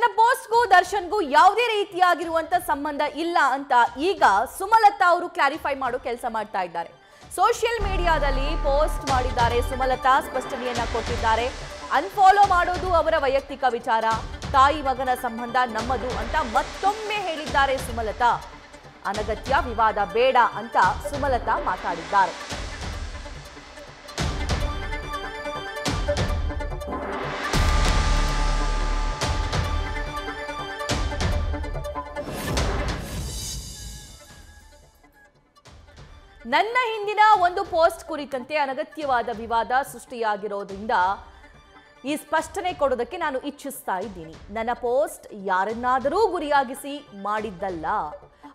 ನನ್ನ ಪೋಸ್ಟ್ಗೂ ದರ್ಶನ್ಗೂ ಯಾವುದೇ ರೀತಿಯಾಗಿರುವಂತ ಸಂಬಂಧ ಇಲ್ಲ ಅಂತ ಈಗ ಸುಮಲತಾ ಅವರು ಕ್ಲಾರಿಫೈ ಮಾಡೋ ಕೆಲಸ ಮಾಡ್ತಾ ಇದ್ದಾರೆ. ಸೋಷಿಯಲ್ ಮೀಡಿಯಾದಲ್ಲಿ ಪೋಸ್ಟ್ ಮಾಡಿದ್ದಾರೆ. ಸುಮಲತಾ ಸ್ಪಷ್ಟನೆಯನ್ನ ಕೊಟ್ಟಿದ್ದಾರೆ. ಅನ್ಫಾಲೋ ಮಾಡೋದು ಅವರ ವೈಯಕ್ತಿಕ ವಿಚಾರ, ತಾಯಿ ಮಗನ ಸಂಬಂಧ ನಮ್ಮದು ಅಂತ ಮತ್ತೊಮ್ಮೆ ಹೇಳಿದ್ದಾರೆ ಸುಮಲತಾ. ಅನಗತ್ಯ ವಿವಾದ ಬೇಡ ಅಂತ ಸುಮಲತಾ ಮಾತಾಡಿದ್ದಾರೆ. ನನ್ನ ಹಿಂದಿನ ಒಂದು ಪೋಸ್ಟ್ ಕುರಿತಂತೆ ಅನಗತ್ಯವಾದ ವಿವಾದ ಸೃಷ್ಟಿಯಾಗಿರೋದ್ರಿಂದ ಈ ಸ್ಪಷ್ಟನೆ ಕೊಡೋದಕ್ಕೆ ನಾನು ಇಚ್ಛಿಸ್ತಾ ಇದ್ದೀನಿ. ನನ್ನ ಪೋಸ್ಟ್ ಯಾರನ್ನಾದರೂ ಗುರಿಯಾಗಿಸಿ ಮಾಡಿದ್ದಲ್ಲ.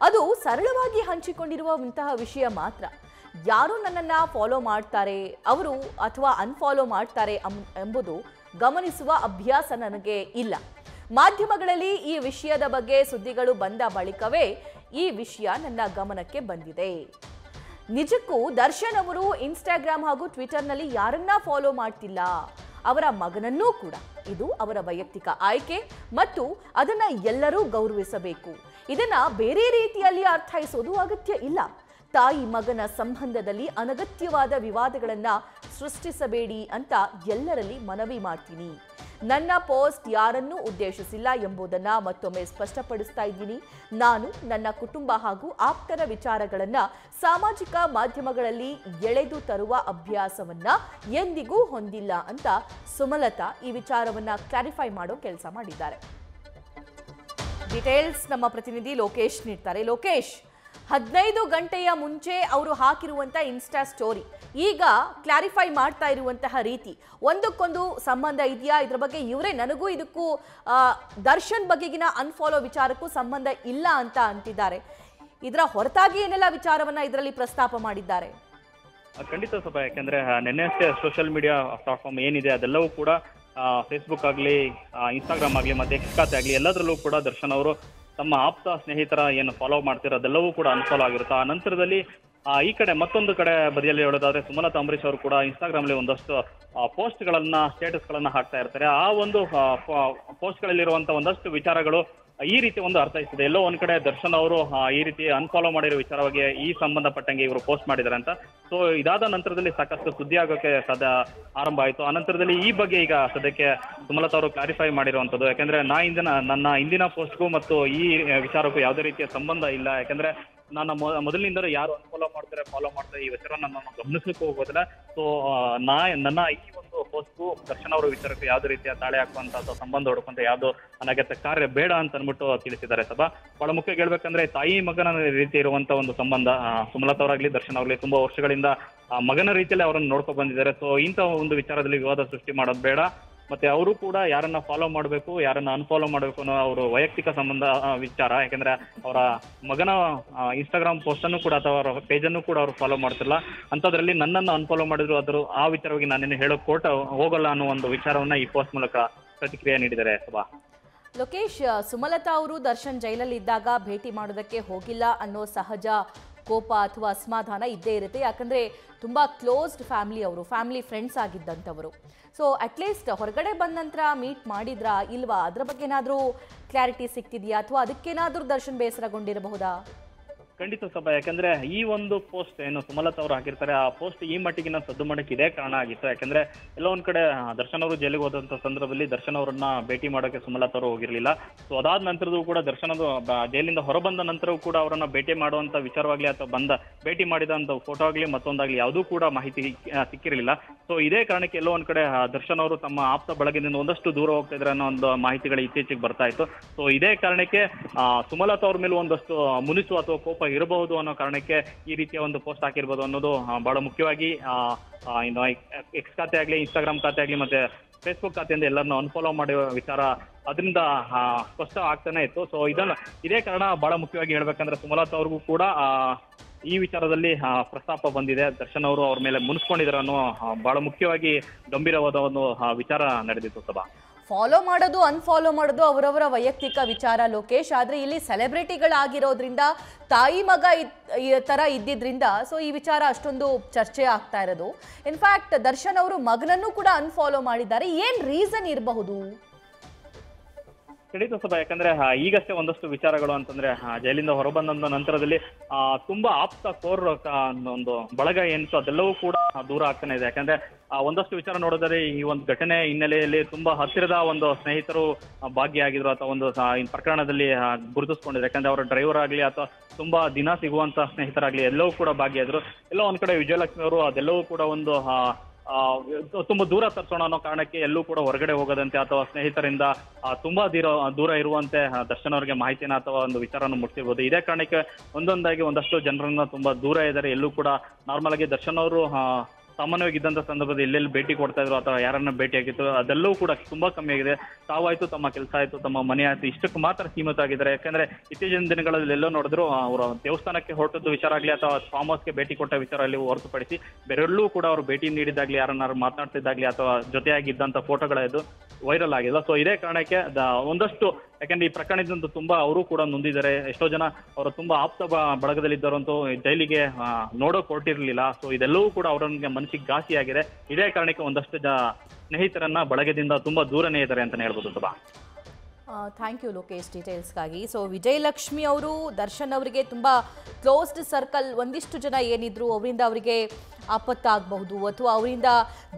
ಅದು ಸರಳವಾಗಿ ಹಂಚಿಕೊಂಡಿರುವಂತಹ ವಿಷಯ ಮಾತ್ರ. ಯಾರು ನನ್ನನ್ನು ಫಾಲೋ ಮಾಡ್ತಾರೆ ಅವರು ಅಥವಾ ಅನ್ಫಾಲೋ ಮಾಡ್ತಾರೆ ಎಂಬುದು ಗಮನಿಸುವ ಅಭ್ಯಾಸ ನನಗೆ ಇಲ್ಲ. ಮಾಧ್ಯಮಗಳಲ್ಲಿ ಈ ವಿಷಯದ ಬಗ್ಗೆ ಸುದ್ದಿಗಳು ಬಂದ ಬಳಿಕವೇ ಈ ವಿಷಯ ನನ್ನ ಗಮನಕ್ಕೆ ಬಂದಿದೆ. ನಿಜಕ್ಕೂ ದರ್ಶನ್ ಅವರು ಇನ್ಸ್ಟಾಗ್ರಾಮ್ ಹಾಗೂ ಟ್ವಿಟರ್ನಲ್ಲಿ ಯಾರನ್ನ ಫಾಲೋ ಮಾಡ್ತಿಲ್ಲ, ಅವರ ಮಗನನ್ನೂ ಕೂಡ. ಇದು ಅವರ ವೈಯಕ್ತಿಕ ಆಯ್ಕೆ ಮತ್ತು ಅದನ್ನ ಎಲ್ಲರೂ ಗೌರವಿಸಬೇಕು. ಇದನ್ನ ಬೇರೆ ರೀತಿಯಲ್ಲಿ ಅರ್ಥೈಸೋದು ಅಗತ್ಯ ಇಲ್ಲ. ತಾಯಿ ಮಗನ ಸಂಬಂಧದಲ್ಲಿ ಅನಗತ್ಯವಾದ ವಿವಾದಗಳನ್ನ ಸೃಷ್ಟಿಸಬೇಡಿ ಅಂತ ಎಲ್ಲರಲ್ಲಿ ಮನವಿ ಮಾಡ್ತೀನಿ. ನನ್ನ ಪೋಸ್ಟ್ ಯಾರನ್ನೂ ಉದ್ದೇಶಿಸಿಲ್ಲ ಎಂಬುದನ್ನು ಮತ್ತೊಮ್ಮೆ ಸ್ಪಷ್ಟಪಡಿಸ್ತಾ ಇದ್ದೀನಿ. ನಾನು ನನ್ನ ಕುಟುಂಬ ಹಾಗೂ ಆಪ್ತರ ವಿಚಾರಗಳನ್ನು ಸಾಮಾಜಿಕ ಮಾಧ್ಯಮಗಳಲ್ಲಿ ಎಳೆದು ತರುವ ಅಭ್ಯಾಸವನ್ನ ಎಂದಿಗೂ ಹೊಂದಿಲ್ಲ ಅಂತ ಸುಮಲತಾ ಈ ವಿಚಾರವನ್ನ ಕ್ಲಾರಿಫೈ ಮಾಡೋ ಕೆಲಸ ಮಾಡಿದ್ದಾರೆ. ಡೀಟೇಲ್ಸ್ ನಮ್ಮ ಪ್ರತಿನಿಧಿ ಲೋಕೇಶ್ ನೀಡ್ತಾರೆ. ಲೋಕೇಶ್, 15 ಗಂಟೆಯ ಮುಂಚೆ ಅವರು ಹಾಕಿರುವಂಥ ಇನ್ಸ್ಟಾ ಸ್ಟೋರಿ ಈಗ ಕ್ಲಾರಿಫೈ ಮಾಡ್ತಾ ಇರುವಂತಹ ರೀತಿ, ಒಂದಕ್ಕೊಂದು ಸಂಬಂಧ ಇದೆಯಾ? ಇದ್ರ ಬಗ್ಗೆ ಇವರೇ ನನಗೂ ಇದಕ್ಕೂ ದರ್ಶನ್ ಬಗೆಗಿನ ಅನ್ಫಾಲೋ ವಿಚಾರಕ್ಕೂ ಸಂಬಂಧ ಇಲ್ಲ ಅಂತ ಅಂತಿದ್ದಾರೆ. ಇದರ ಹೊರತಾಗಿ ಏನೆಲ್ಲ ವಿಚಾರವನ್ನ ಇದರಲ್ಲಿ ಪ್ರಸ್ತಾಪ ಮಾಡಿದ್ದಾರೆ? ಖಂಡಿತ ಸಭಾ, ಯಾಕೆಂದ್ರೆ ನಿನ್ನೆ ಅಷ್ಟೇ ಸೋಷಿಯಲ್ ಮೀಡಿಯಾ ಪ್ಲಾಟ್ಫಾರ್ಮ್ ಏನಿದೆ ಅದೆಲ್ಲವೂ ಕೂಡ ಫೇಸ್ಬುಕ್ ಆಗಲಿ, ಇನ್ಸ್ಟಾಗ್ರಾಮ್ ಆಗಲಿ ಮತ್ತೆ ಎಕ್ಸ್ ಖಾತೆ ಆಗಲಿ ಎಲ್ಲದರಲ್ಲೂ ಕೂಡ ದರ್ಶನ್ ಅವರು ತಮ್ಮ ಆಪ್ತ ಸ್ನೇಹಿತರ ಏನು ಫಾಲೋ ಮಾಡ್ತಿರೋದೆಲ್ಲವೂ ಕೂಡ ಅನ್ಫಾಲೋ ಆಗಿರುತ್ತೆ. ಆ ನಂತರದಲ್ಲಿ ಈ ಕಡೆ ಮತ್ತೊಂದು ಕಡೆ ಬದಿಯಲ್ಲಿ ಹೇಳೋದಾದ್ರೆ ಸುಮಲತಾ ಅಂಬರೀಶ್ ಅವರು ಕೂಡ ಇನ್ಸ್ಟಾಗ್ರಾಮ್ಲಿ ಒಂದಷ್ಟು ಪೋಸ್ಟ್ಗಳನ್ನ ಸ್ಟೇಟಸ್ಗಳನ್ನ ಹಾಕ್ತಾ ಇರ್ತಾರೆ. ಆ ಒಂದು ಪೋಸ್ಟ್ಗಳಲ್ಲಿರುವಂಥ ಒಂದಷ್ಟು ವಿಚಾರಗಳು ಈ ರೀತಿ ಒಂದು ಅರ್ಥೈಸಿದೆ. ಎಲ್ಲೋ ಒಂದ್ ಕಡೆ ದರ್ಶನ್ ಅವರು ಈ ರೀತಿ ಅನ್ಫಾಲೋ ಮಾಡಿರೋ ವಿಚಾರವಾಗಿ ಈ ಸಂಬಂಧಪಟ್ಟಂಗೆ ಇವರು ಪೋಸ್ಟ್ ಮಾಡಿದ್ದಾರೆ ಅಂತ. ಸೊ ಇದಾದ ನಂತರದಲ್ಲಿ ಸಾಕಷ್ಟು ಸುದ್ದಿ ಆಗೋಕೆ ಆರಂಭ ಆಯಿತು. ಆ ನಂತರದಲ್ಲಿ ಈ ಬಗ್ಗೆ ಈಗ ಸದ್ಯಕ್ಕೆ ಸುಮಲತಾ ಅವರು ಕ್ಲಾರಿಫೈ ಮಾಡಿರುವಂಥದ್ದು. ಯಾಕೆಂದ್ರೆ ನನ್ನ ಹಿಂದಿನ ಪೋಸ್ಟ್ಗೂ ಮತ್ತು ಈ ವಿಚಾರಕ್ಕೂ ಯಾವುದೇ ರೀತಿಯ ಸಂಬಂಧ ಇಲ್ಲ. ಯಾಕೆಂದ್ರೆ ನಾನು ಮೊದಲಿನಿಂದಲೂ ಯಾರು ಅನ್ಫಾಲೋ ಮಾಡ್ತಾರೆ ಫಾಲೋ ಮಾಡ್ತಾರೆ ಈ ವಿಚಾರ ನಾನು ಗಮನಿಸಲಿಕ್ಕೆ ಹೋಗೋದಿಲ್ಲ. ಸೊ ನನ್ನ ಈ ಒಂದು ಪೋಸ್ಟ್ಗೂ ದರ್ಶನ್ ಅವರ ವಿಚಾರಕ್ಕೂ ಯಾವುದೇ ರೀತಿಯ ತಾಳೆ ಹಾಕುವಂತ ಅಥವಾ ಸಂಬಂಧ ಹೊಡ್ಕೊಂತ ಯಾವುದೋ ಅನಗತ್ಯ ಕಾರ್ಯ ಬೇಡ ಅಂತ ಅನ್ಬಿಟ್ಟು ತಿಳಿಸಿದ್ದಾರೆ. ಸಭಾ, ಬಹಳ ಮುಖ್ಯವಾಗಿ ಹೇಳ್ಬೇಕಂದ್ರೆ ತಾಯಿ ಮಗನ ರೀತಿ ಇರುವಂತ ಒಂದು ಸಂಬಂಧ ಸುಮಲತಾ ಅವರಾಗ್ಲಿ ದರ್ಶನ್ ಅವರಾಗ್ಲಿ ತುಂಬಾ ವರ್ಷಗಳಿಂದ ಮಗನ ರೀತಿಯಲ್ಲಿ ಅವರನ್ನು ನೋಡ್ಕೊಂಡು ಬಂದಿದ್ದಾರೆ. ಸೊ ಇಂಥ ಒಂದು ವಿಚಾರದಲ್ಲಿ ವಿವಾದ ಸೃಷ್ಟಿ ಮಾಡೋದು ಬೇಡ. ಮತ್ತೆ ಅವರು ಕೂಡ ಯಾರನ್ನ ಫಾಲೋ ಮಾಡಬೇಕು ಯಾರನ್ನ ಅನ್ಫಾಲೋ ಮಾಡಬೇಕು ಅನ್ನೋ ಅವರು ವೈಯಕ್ತಿಕ ಸಂಬಂಧ ವಿಚಾರ. ಯಾಕಂದ್ರೆ ಅವರ ಮಗನ ಇನ್ಸ್ಟಾಗ್ರಾಮ್ ಪೋಸ್ಟ್ ಅನ್ನು ಕೂಡ ಅಥವಾ ಅವರ ಪೇಜ್ ಅನ್ನು ಕೂಡ ಅವರು ಫಾಲೋ ಮಾಡ್ತಿಲ್ಲ. ಅಂಥದ್ರಲ್ಲಿ ನನ್ನನ್ನು ಅನ್ಫಾಲೋ ಮಾಡಿದ್ರು ಅದ್ರ ಆ ವಿಚಾರವಾಗಿ ನಾನೇನು ಹೇಳೋ ಕೋರ್ಟ್ ಹೋಗಲ್ಲ ಅನ್ನೋ ಒಂದು ವಿಚಾರವನ್ನ ಈ ಪೋಸ್ಟ್ ಮೂಲಕ ಪ್ರತಿಕ್ರಿಯೆ ನೀಡಿದ್ದಾರೆ. ಸಭಾ, ಲೋಕೇಶ್, ಸುಮಲತಾ ಅವರು ದರ್ಶನ್ ಜೈಲಲ್ಲಿ ಇದ್ದಾಗ ಭೇಟಿ ಮಾಡೋದಕ್ಕೆ ಹೋಗಿಲ್ಲ ಅನ್ನೋ ಸಹಜ ಕೋಪ ಅಥವಾ ಅಸಮಾಧಾನ ಇದ್ದೇ ಇರುತ್ತೆ. ಯಾಕಂದರೆ ತುಂಬ ಕ್ಲೋಸ್ಡ್ ಫ್ಯಾಮಿಲಿ, ಅವರು ಫ್ಯಾಮಿಲಿ ಫ್ರೆಂಡ್ಸ್ ಆಗಿದ್ದಂಥವರು. ಸೊ ಅಟ್ಲೀಸ್ಟ್ ಹೊರಗಡೆ ಬಂದ ನಂತರ ಮೀಟ್ ಮಾಡಿದ್ರಾ ಇಲ್ವಾ, ಅದ್ರ ಬಗ್ಗೆ ಏನಾದರೂ ಕ್ಲಾರಿಟಿ ಸಿಗ್ತಿದೆಯಾ ಅಥವಾ ಅದಕ್ಕೇನಾದರೂ ದರ್ಶನ್ ಬೇಸರಗೊಂಡಿರಬಹುದಾ? ಖಂಡಿತ ಸಭಾ, ಯಾಕಂದ್ರೆ ಈ ಒಂದು ಪೋಸ್ಟ್ ಏನು ಸುಮಲತಾ ಅವರು ಹಾಕಿರ್ತಾರೆ ಆ ಪೋಸ್ಟ್ ಈ ಮಟ್ಟಿಗಿನ ಸದ್ದು ಮಾಡಕ್ಕೆ ಇದೇ ಕಾರಣ ಆಗಿತ್ತು. ಯಾಕಂದ್ರೆ ಎಲ್ಲ ಒಂದ್ ಕಡೆ ದರ್ಶನ್ ಅವರು ಜೈಲಿಗೆ ಹೋದಂತ ಸಂದರ್ಭದಲ್ಲಿ ದರ್ಶನ್ ಅವರನ್ನ ಭೇಟಿ ಮಾಡೋಕೆ ಸುಮಲತಾ ಅವರು ಹೋಗಿರ್ಲಿಲ್ಲ. ಸೊ ಅದಾದ ನಂತರದೂ ಕೂಡ ದರ್ಶನ್ ಅವರು ಜೈಲಿಂದ ಹೊರಬಂದ ನಂತರವೂ ಕೂಡ ಅವರನ್ನ ಭೇಟಿ ಮಾಡುವಂತ ವಿಚಾರವಾಗ್ಲಿ ಅಥವಾ ಭೇಟಿ ಮಾಡಿದಂತ ಫೋಟೋ ಆಗ್ಲಿ ಮತ್ತೊಂದಾಗ್ಲಿ ಯಾವುದೂ ಕೂಡ ಮಾಹಿತಿ ಸಿಕ್ಕಿರಲಿಲ್ಲ. ಸೊ ಇದೇ ಕಾರಣಕ್ಕೆ ಎಲ್ಲೋ ಒಂದ್ ಕಡೆ ದರ್ಶನ್ ಅವರು ತಮ್ಮ ಆಪ್ತ ಬಳಗದಿಂದ ಒಂದಷ್ಟು ದೂರ ಹೋಗ್ತಾ ಇದ್ರೆ ಅನ್ನೋ ಒಂದು ಮಾಹಿತಿಗಳು ಇತ್ತೀಚೆಗೆ ಬರ್ತಾ ಇತ್ತು. ಸೊ ಇದೇ ಕಾರಣಕ್ಕೆ ಸುಮಲತಾ ಅವ್ರ ಮೇಲೆ ಒಂದಷ್ಟು ಮುನಿಸು ಅಥವಾ ಕೋಪ ಇರಬಹುದು ಅನ್ನೋ ಕಾರಣಕ್ಕೆ ಈ ರೀತಿಯ ಒಂದು ಪೋಸ್ಟ್ ಹಾಕಿರ್ಬೋದು ಅನ್ನೋದು ಬಹಳ ಮುಖ್ಯವಾಗಿ ಇನ್ನು ಎಕ್ಸ್ ಖಾತೆ ಆಗ್ಲಿ ಇನ್ಸ್ಟಾಗ್ರಾಮ್ ಖಾತೆ ಆಗ್ಲಿ ಮತ್ತೆ ಫೇಸ್ಬುಕ್ ಖಾತೆಯಿಂದ ಎಲ್ಲರನ್ನು ಅನ್ಫಾಲೋ ಮಾಡುವ ವಿಚಾರ ಅದರಿಂದ ಸ್ಪಷ್ಟ ಆಗ್ತಾನೆ ಇತ್ತು. ಸೊ ಇದೇ ಕಾರಣ ಬಹಳ ಮುಖ್ಯವಾಗಿ ಹೇಳ್ಬೇಕಂದ್ರೆ ಸುಮಲತಾ ಅವ್ರಿಗೂ ಕೂಡ ಈ ವಿಚಾರದಲ್ಲಿ ಪ್ರಸ್ತಾಪ ಬಂದಿದೆ. ದರ್ಶನ್ ಅವರು ಅವ್ರ ಮೇಲೆ ಮುನಿಸ್ಕೊಂಡಿದ್ದಾರೆ ಅನ್ನೋ ಬಹಳ ಮುಖ್ಯವಾಗಿ ಗಂಭೀರವಾದ ಒಂದು ವಿಚಾರ ನಡೆದಿತ್ತು. ಸಭಾ, ಫಾಲೋ ಮಾಡೋದು ಅನ್ಫಾಲೋ ಮಾಡೋದು ಅವರವರ ವೈಯಕ್ತಿಕ ವಿಚಾರ ಲೋಕೇಶ್. ಆದರೆ ಇಲ್ಲಿ ಸೆಲೆಬ್ರಿಟಿಗಳಾಗಿರೋದ್ರಿಂದ ತಾಯಿ ಮಗ ತರ ಇದ್ದಿದ್ರಿಂದ ಸೊ ಈ ವಿಚಾರ ಅಷ್ಟೊಂದು ಚರ್ಚೆ ಆಗ್ತಾ ಇರೋದು. ಇನ್ಫ್ಯಾಕ್ಟ್ ದರ್ಶನ್ ಅವರು ಮಗನನ್ನು ಕೂಡ ಅನ್ಫಾಲೋ ಮಾಡಿದ್ದಾರೆ. ಏನ್ ರೀಸನ್ ಇರಬಹುದು? ಖಂಡಿತ ಸಭಾ. ಯಾಕಂದ್ರೆ ಈಗಷ್ಟೇ ಒಂದಷ್ಟು ವಿಚಾರಗಳು ಅಂತಂದ್ರೆ ಜೈಲಿಂದ ಹೊರಬಂದ ನಂತರದಲ್ಲಿ ತುಂಬಾ ಆಪ್ತ ಕೋರ್ ಒಂದು ಬಳಗ ಏನಿತ್ತು ಅದೆಲ್ಲವೂ ಕೂಡ ದೂರ ಆಗ್ತಾನೆ ಇದೆ. ಯಾಕಂದ್ರೆ ಒಂದಷ್ಟು ವಿಚಾರ ನೋಡಿದರೆ ಈ ಒಂದು ಘಟನೆ ಹಿನ್ನೆಲೆಯಲ್ಲಿ ತುಂಬಾ ಹತ್ತಿರದ ಒಂದು ಸ್ನೇಹಿತರು ಭಾಗಿಯಾಗಿದ್ರು ಅಥವಾ ಒಂದು ಪ್ರಕರಣದಲ್ಲಿ ಗುರುತಿಸ್ಕೊಂಡಿದ್ರು. ಯಾಕಂದ್ರೆ ಅವರ ಡ್ರೈವರ್ ಆಗ್ಲಿ ಅಥವಾ ತುಂಬಾ ದಿನ ಸಿಗುವಂತ ಸ್ನೇಹಿತರಾಗ್ಲಿ ಎಲ್ಲವೂ ಕೂಡ ಭಾಗಿಯಾದ್ರು. ಎಲ್ಲೋ ಒಂದ್ ಕಡೆ ವಿಜಯಲಕ್ಷ್ಮಿ ಅವರು ಅದೆಲ್ಲವೂ ಕೂಡ ಒಂದು ತುಂಬಾ ದೂರ ತರಿಸೋಣ ಅನ್ನೋ ಕಾರಣಕ್ಕೆ ಎಲ್ಲೂ ಕೂಡ ಹೊರಗಡೆ ಹೋಗದಂತೆ ಅಥವಾ ಸ್ನೇಹಿತರಿಂದ ತುಂಬಾ ದೂರ ಇರುವಂತೆ ದರ್ಶನ್ ಅವರಿಗೆ ಮಾಹಿತಿನ ಅಥವಾ ಒಂದು ವಿಚಾರನ ಮುಟ್ಟಿರ್ಬೋದು. ಇದೇ ಕಾರಣಕ್ಕೆ ಒಂದೊಂದಾಗಿ ಒಂದಷ್ಟು ಜನರನ್ನ ತುಂಬಾ ದೂರ ಇದ್ದಾರೆ. ಎಲ್ಲೂ ಕೂಡ ನಾರ್ಮಲ್ ಆಗಿ ದರ್ಶನ್ ಅವರು ಸಾಮಾನ್ಯವಾಗಿದ್ದಂಥ ಸಂದರ್ಭದಲ್ಲಿ ಎಲ್ಲೆಲ್ಲಿ ಭೇಟಿ ಕೊಡ್ತಾ ಇದ್ರು ಅಥವಾ ಯಾರನ್ನ ಭೇಟಿ ಆಗಿತ್ತು ಅದೆಲ್ಲವೂ ಕೂಡ ತುಂಬಾ ಕಮ್ಮಿ ಆಗಿದೆ. ತಾವಾಯ್ತು, ತಮ್ಮ ಕೆಲಸ ಆಯ್ತು, ತಮ್ಮ ಮನೆ ಆಯ್ತು, ಇಷ್ಟಕ್ಕೆ ಮಾತ್ರ ಸೀಮಿತ ಆಗಿದ್ದಾರೆ. ಯಾಕಂದ್ರೆ ಇತ್ತೀಚಿನ ದಿನಗಳಲ್ಲಿ ಎಲ್ಲೋ ನೋಡಿದ್ರು ಅವರು ದೇವಸ್ಥಾನಕ್ಕೆ ಹೊರಟದ್ದು ವಿಚಾರ ಆಗಲಿ ಅಥವಾ ಫಾರ್ಮ್ ಹೌಸ್ಗೆ ಭೇಟಿ ಕೊಟ್ಟ ವಿಚಾರ ಅಲ್ಲಿ ಹೊರತುಪಡಿಸಿ ಬೇರೆಲ್ಲೂ ಕೂಡ ಅವರು ಭೇಟಿ ನೀಡಿದಾಗ್ಲಿ ಯಾರನ್ನಾರು ಮಾತನಾಡ್ತಿದ್ದಾಗ್ಲಿ ಅಥವಾ ಜೊತೆಯಾಗಿದ್ದಂಥ ಫೋಟೋಗಳಿದ್ದು ವೈರಲ್ ಆಗಿದೆ. ಸೊ ಇದೇ ಕಾರಣಕ್ಕೆ ಒಂದಷ್ಟು, ಯಾಕಂದ್ರೆ ಈ ಪ್ರಕರಣದಿಂದ ತುಂಬಾ ಅವರು ಕೂಡ ನೊಂದಿದ್ದಾರೆ. ಎಷ್ಟೋ ಜನ ಅವರು ತುಂಬಾ ಆಪ್ತ ಬಳಗದಲ್ಲಿದ್ದವರಂತೂ ಜೈಲಿಗೆ ನೋಡೋಕ್ ಹೊರಟಿರ್ಲಿಲ್ಲ. ಸೊ ಇದೆಲ್ಲವೂ ಕೂಡ ಅವರಿಗೆ ಮನಸ್ಸಿಗೆ ಘಾಸಿ ಆಗಿದೆ. ಇದೇ ಕಾರಣಕ್ಕೆ ಒಂದಷ್ಟು ಸ್ನೇಹಿತರನ್ನ ಬಳಗದಿಂದ ತುಂಬಾ ದೂರನೇ ಇದ್ದಾರೆ ಅಂತಾನೆ ಹೇಳ್ಬೋದು ಸುಭಾ. ಥ್ಯಾಂಕ್ ಯು ಲೋಕೇಶ್ ಡೀಟೇಲ್ಸ್ಗಾಗಿ. ಸೊ ವಿಜಯಲಕ್ಷ್ಮಿ ಅವರು ದರ್ಶನ್ ಅವರಿಗೆ ತುಂಬ ಕ್ಲೋಸ್ಡ್ ಸರ್ಕಲ್, ಒಂದಿಷ್ಟು ಜನ ಏನಿದ್ರು ಅವರಿಂದ ಅವರಿಗೆ ಆಪತ್ತಾಗಬಹುದು ಅಥವಾ ಅವರಿಂದ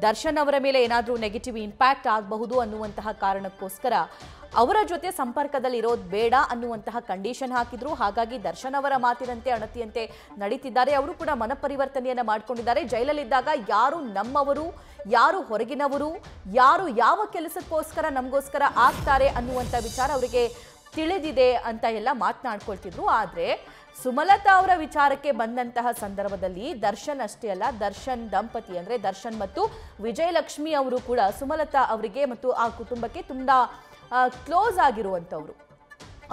ದರ್ಶನ್ ಅವರ ಮೇಲೆ ಏನಾದರೂ ನೆಗೆಟಿವ್ ಇಂಪ್ಯಾಕ್ಟ್ ಆಗಬಹುದು ಅನ್ನುವಂತಹ ಕಾರಣಕ್ಕೋಸ್ಕರ ಅವರ ಜೊತೆ ಸಂಪರ್ಕದಲ್ಲಿ ಇರೋದು ಬೇಡ ಅನ್ನುವಂತಹ ಕಂಡೀಷನ್ ಹಾಕಿದ್ರು. ಹಾಗಾಗಿ ದರ್ಶನ್ ಅವರ ಮಾತಿನಂತೆ ಅಣತಿಯಂತೆ ನಡೀತಿದ್ದಾರೆ. ಅವರು ಕೂಡ ಮನಪರಿವರ್ತನೆಯನ್ನು ಮಾಡ್ಕೊಂಡಿದ್ದಾರೆ. ಜೈಲಲ್ಲಿದ್ದಾಗ ಯಾರು ನಮ್ಮವರು, ಯಾರು ಹೊರಗಿನವರು, ಯಾರು ಯಾವ ಕೆಲಸಕ್ಕೋಸ್ಕರ ನಮಗೋಸ್ಕರ ಆಗ್ತಾರೆ ಅನ್ನುವಂಥ ವಿಚಾರ ಅವರಿಗೆ ತಿಳಿದಿದೆ ಅಂತ ಎಲ್ಲ ಮಾತನಾಡ್ಕೊಳ್ತಿದ್ರು. ಆದರೆ ಸುಮಲತಾ ಅವರ ವಿಚಾರಕ್ಕೆ ಬಂದಂತಹ ಸಂದರ್ಭದಲ್ಲಿ ದರ್ಶನ್ ಅಷ್ಟೇ ಅಲ್ಲ, ದರ್ಶನ್ ದಂಪತಿ ಅಂದರೆ ದರ್ಶನ್ ಮತ್ತು ವಿಜಯಲಕ್ಷ್ಮಿ ಅವರು ಕೂಡ ಸುಮಲತಾ ಅವರಿಗೆ ಮತ್ತು ಆ ಕುಟುಂಬಕ್ಕೆ ತುಂಬ ಕ್ಲೋಸ್ ಆಗಿರುವಂಥವ್ರು.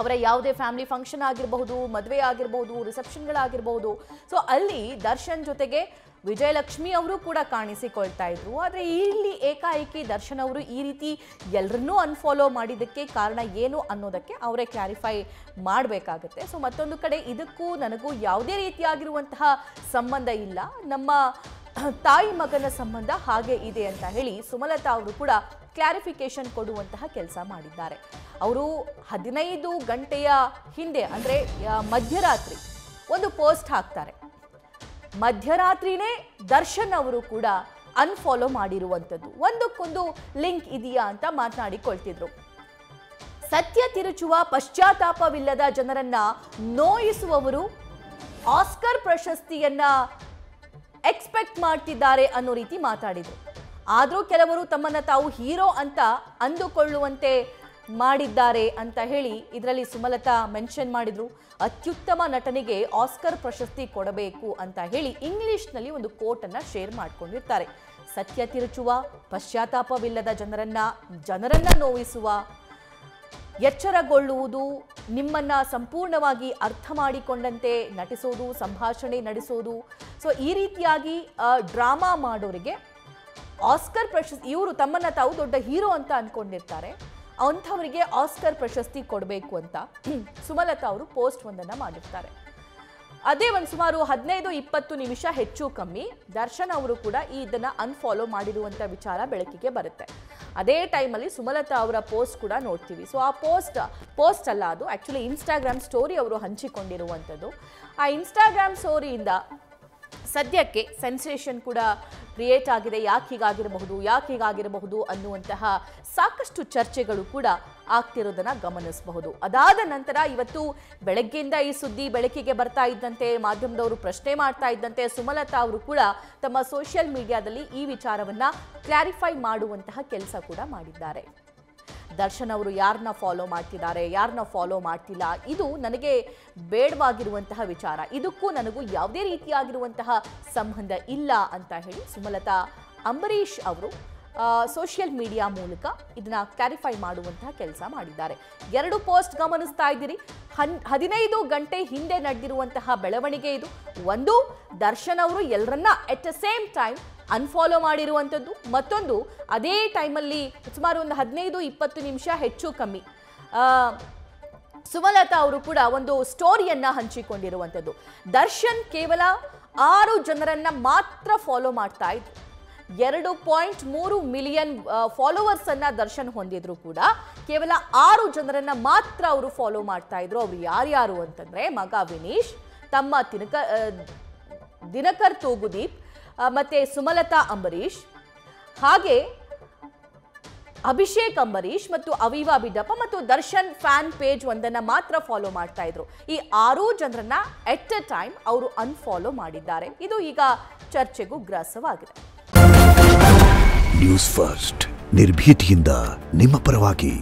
ಅವರ ಯಾವುದೇ ಫ್ಯಾಮಿಲಿ ಫಂಕ್ಷನ್ ಆಗಿರಬಹುದು, ಮದುವೆ ಆಗಿರಬಹುದು, ರಿಸೆಪ್ಷನ್ಗಳಾಗಿರ್ಬಹುದು, ಸೊ ಅಲ್ಲಿ ದರ್ಶನ್ ಜೊತೆಗೆ ವಿಜಯಲಕ್ಷ್ಮಿ ಅವರು ಕೂಡ ಕಾಣಿಸಿಕೊಳ್ತಾ ಇದ್ರು. ಆದರೆ ಇಲ್ಲಿ ಏಕಾಏಕಿ ದರ್ಶನ್ ಅವರು ಈ ರೀತಿ ಎಲ್ಲರನ್ನೂ ಅನ್ಫಾಲೋ ಮಾಡಿದ್ದಕ್ಕೆ ಕಾರಣ ಏನು ಅನ್ನೋದಕ್ಕೆ ಅವರೇ ಕ್ಲಾರಿಫೈ ಮಾಡಬೇಕಾಗತ್ತೆ. ಸೊ ಮತ್ತೊಂದು ಕಡೆ ಇದಕ್ಕೂ ನನಗೂ ಯಾವುದೇ ರೀತಿಯಾಗಿರುವಂತಹ ಸಂಬಂಧ ಇಲ್ಲ, ನಮ್ಮ ತಾಯಿ ಮಗನ ಸಂಬಂಧ ಹಾಗೆ ಇದೆ ಅಂತ ಹೇಳಿ ಸುಮಲತಾ ಅವರು ಕೂಡ ಕ್ಲಾರಿಫಿಕೇಶನ್ ಕೊಡುವಂತಹ ಕೆಲಸ ಮಾಡಿದ್ದಾರೆ. ಅವರು 15 ಗಂಟೆಯ ಹಿಂದೆ ಅಂದರೆ ಮಧ್ಯರಾತ್ರಿ ಒಂದು ಪೋಸ್ಟ್ ಹಾಕ್ತಾರೆ. ಮಧ್ಯರಾತ್ರಿನೇ ದರ್ಶನ್ ಅವರು ಕೂಡ ಅನ್ಫಾಲೋ ಮಾಡಿರುವಂಥದ್ದು. ಒಂದಕ್ಕೊಂದು ಲಿಂಕ್ ಇದೆಯಾ ಅಂತ ಮಾತನಾಡಿಕೊಳ್ತಿದ್ರು. ಸತ್ಯ ತಿರುಚುವ ಪಶ್ಚಾತ್ತಾಪವಿಲ್ಲದ ಜನರನ್ನ ನೋಯಿಸುವವರು ಆಸ್ಕರ್ ಪ್ರಶಸ್ತಿಯನ್ನ ಎಕ್ಸ್ಪೆಕ್ಟ್ ಮಾಡ್ತಿದ್ದಾರೆ ಅನ್ನೋ ರೀತಿ ಮಾತಾಡಿದ್ರು. ಆದರೂ ಕೆಲವರು ತಮ್ಮನ್ನ ತಾವು ಹೀರೋ ಅಂತ ಅಂದುಕೊಳ್ಳುವಂತೆ ಮಾಡಿದ್ದಾರೆ ಅಂತ ಹೇಳಿ ಇದರಲ್ಲಿ ಸುಮಲತಾ ಮೆನ್ಷನ್ ಮಾಡಿದ್ರು. ಅತ್ಯುತ್ತಮ ನಟನಿಗೆ ಆಸ್ಕರ್ ಪ್ರಶಸ್ತಿ ಕೊಡಬೇಕು ಅಂತ ಹೇಳಿ ಇಂಗ್ಲಿಷ್ನಲ್ಲಿ ಒಂದು ಕೋಟನ್ನು ಶೇರ್ ಮಾಡ್ಕೊಂಡಿರ್ತಾರೆ. ಸತ್ಯ ತಿರುಚುವ, ಪಶ್ಚಾತ್ತಾಪವಿಲ್ಲದ ಜನರನ್ನ ನೋವಿಸುವ, ಎಚ್ಚರಗೊಳ್ಳುವುದು, ನಿಮ್ಮನ್ನ ಸಂಪೂರ್ಣವಾಗಿ ಅರ್ಥ ಮಾಡಿಕೊಂಡಂತೆ ನಟಿಸೋದು, ಸಂಭಾಷಣೆ ನಡೆಸೋದು, ಸೊ ಈ ರೀತಿಯಾಗಿ ಡ್ರಾಮಾ ಮಾಡೋರಿಗೆ ಆಸ್ಕರ್ ಪ್ರಶಸ್ತಿ, ಇವರು ತಮ್ಮನ್ನ ತಾವು ದೊಡ್ಡ ಹೀರೋ ಅಂತ ಅಂದ್ಕೊಂಡಿರ್ತಾರೆ, ಅಂಥವರಿಗೆ ಆಸ್ಕರ್ ಪ್ರಶಸ್ತಿ ಕೊಡಬೇಕು ಅಂತ ಸುಮಲತಾ ಅವರು ಪೋಸ್ಟ್ ಒಂದನ್ನು ಮಾಡಿರ್ತಾರೆ. ಅದೇ ಒಂದು ಸುಮಾರು 15-20 ನಿಮಿಷ ಹೆಚ್ಚು ಕಮ್ಮಿ ದರ್ಶನ್ ಅವರು ಕೂಡ ಇದನ್ನು ಅನ್ಫಾಲೋ ಮಾಡಿರುವಂಥ ವಿಚಾರ ಬೆಳಕಿಗೆ ಬರುತ್ತೆ. ಅದೇ ಟೈಮಲ್ಲಿ ಸುಮಲತಾ ಅವರ ಪೋಸ್ಟ್ ಕೂಡ ನೋಡ್ತೀವಿ. ಸೊ ಆ ಪೋಸ್ಟ್ ಅಲ್ಲ, ಅದು ಆ್ಯಕ್ಚುಲಿ ಇನ್ಸ್ಟಾಗ್ರಾಮ್ ಸ್ಟೋರಿ ಅವರು ಹಂಚಿಕೊಂಡಿರುವಂಥದ್ದು. ಆ ಇನ್ಸ್ಟಾಗ್ರಾಮ್ ಸ್ಟೋರಿಯಿಂದ ಸದ್ಯಕ್ಕೆ ಸೆನ್ಸೇಷನ್ ಕೂಡ ಕ್ರಿಯೇಟ್ ಆಗಿದೆ. ಯಾಕೆ ಹೀಗಾಗಿರಬಹುದು ಅನ್ನುವಂತಹ ಸಾಕಷ್ಟು ಚರ್ಚೆಗಳು ಕೂಡ ಆಗ್ತಿರೋದನ್ನ ಗಮನಿಸಬಹುದು. ಅದಾದ ನಂತರ ಇವತ್ತು ಬೆಳಗ್ಗೆಯಿಂದ ಈ ಸುದ್ದಿ ಬೆಳಕಿಗೆ ಬರ್ತಾ ಇದ್ದಂತೆ, ಮಾಧ್ಯಮದವರು ಪ್ರಶ್ನೆ ಮಾಡ್ತಾ ಇದ್ದಂತೆ ಸುಮಲತಾ ಅವರು ಕೂಡ ತಮ್ಮ ಸೋಷಿಯಲ್ ಮೀಡಿಯಾದಲ್ಲಿ ಈ ವಿಚಾರವನ್ನ ಕ್ಲಾರಿಫೈ ಮಾಡುವಂತಹ ಕೆಲಸ ಕೂಡ ಮಾಡಿದ್ದಾರೆ. ದರ್ಶನ್ ಅವರು ಯಾರನ್ನ ಫಾಲೋ ಮಾಡ್ತಿದ್ದಾರೆ, ಯಾರನ್ನ ಫಾಲೋ ಮಾಡ್ತಿಲ್ಲ, ಇದು ನನಗೆ ಬೇಡವಾಗಿರುವಂತಹ ವಿಚಾರ, ಇದಕ್ಕೂ ನನಗೂ ಯಾವುದೇ ರೀತಿಯಾಗಿರುವಂತಹ ಸಂಬಂಧ ಇಲ್ಲ ಅಂತ ಹೇಳಿ ಸುಮಲತಾ ಅಂಬರೀಷ್ ಅವರು ಸೋಷಿಯಲ್ ಮೀಡಿಯಾ ಮೂಲಕ ಇದನ್ನ ಕ್ಲಾರಿಫೈ ಮಾಡುವಂತಹ ಕೆಲಸ ಮಾಡಿದ್ದಾರೆ. 2 ಪೋಸ್ಟ್ ಗಮನಿಸ್ತಾ ಇದ್ದೀರಿ. 15 ಗಂಟೆ ಹಿಂದೆ ನಡೆದಿರುವಂತಹ ಬೆಳವಣಿಗೆ ಇದು. ಒಂದು, ದರ್ಶನ್ ಅವರು ಎಲ್ಲರನ್ನ ಎಟ್ ಅ ಸೇಮ್ ಟೈಮ್ ಅನ್ಫಾಲೋ ಮಾಡಿರುವಂಥದ್ದು. ಮತ್ತೊಂದು, ಅದೇ ಟೈಮಲ್ಲಿ ಸುಮಾರು ಒಂದು 15-20 ನಿಮಿಷ ಹೆಚ್ಚು ಕಮ್ಮಿ ಸುಮಲತಾ ಅವರು ಕೂಡ ಒಂದು ಸ್ಟೋರಿಯನ್ನ ಹಂಚಿಕೊಂಡಿರುವಂಥದ್ದು. ದರ್ಶನ್ ಕೇವಲ 6 ಜನರನ್ನ ಮಾತ್ರ ಫಾಲೋ ಮಾಡ್ತಾ ಇದ್ರು. 2.3 ಮಿಲಿಯನ್ ಫಾಲೋವರ್ಸ್ ಅನ್ನ ದರ್ಶನ್ ಹೊಂದಿದ್ರು ಕೂಡ ಕೇವಲ 6 ಜನರನ್ನ ಮಾತ್ರ ಅವರು ಫಾಲೋ ಮಾಡ್ತಾ ಇದ್ರು. ಅವರು ಯಾರ್ಯಾರು ಅಂತಂದ್ರೆ ಮಗ ವಿನೀಶ್, ತಮ್ಮ ದಿನಕರ್ ತೂಗುದೀಪ್, ಮತ್ತೆ ಸುಮಲತಾ ಅಂಬರೀಶ್, ಹಾಗೆ ಅಭಿಷೇಕ್ ಅಂಬರೀಶ್ ಮತ್ತು ಅವೀವಾ ಬಿದ್ದಪ್ಪ ಮತ್ತು ದರ್ಶನ್ ಫ್ಯಾನ್ ಪೇಜ್ ಒಂದನ್ನ ಮಾತ್ರ ಫಾಲೋ ಮಾಡ್ತಾ ಇದ್ರು. ಈ 6 ಜನರನ್ನ ಎಟ್ ಎ ಟೈಮ್ ಅವರು ಅನ್ಫಾಲೋ ಮಾಡಿದ್ದಾರೆ. ಇದು ಈಗ ಚರ್ಚೆಗೂ ಗ್ರಾಸವಾಗಿದೆ. ನ್ಯೂಸ್ ಫಸ್ಟ್ ನಿರ್ಭೀತಿಯಿಂದ ನಿಮ್ಮ ಪರವಾಗಿ.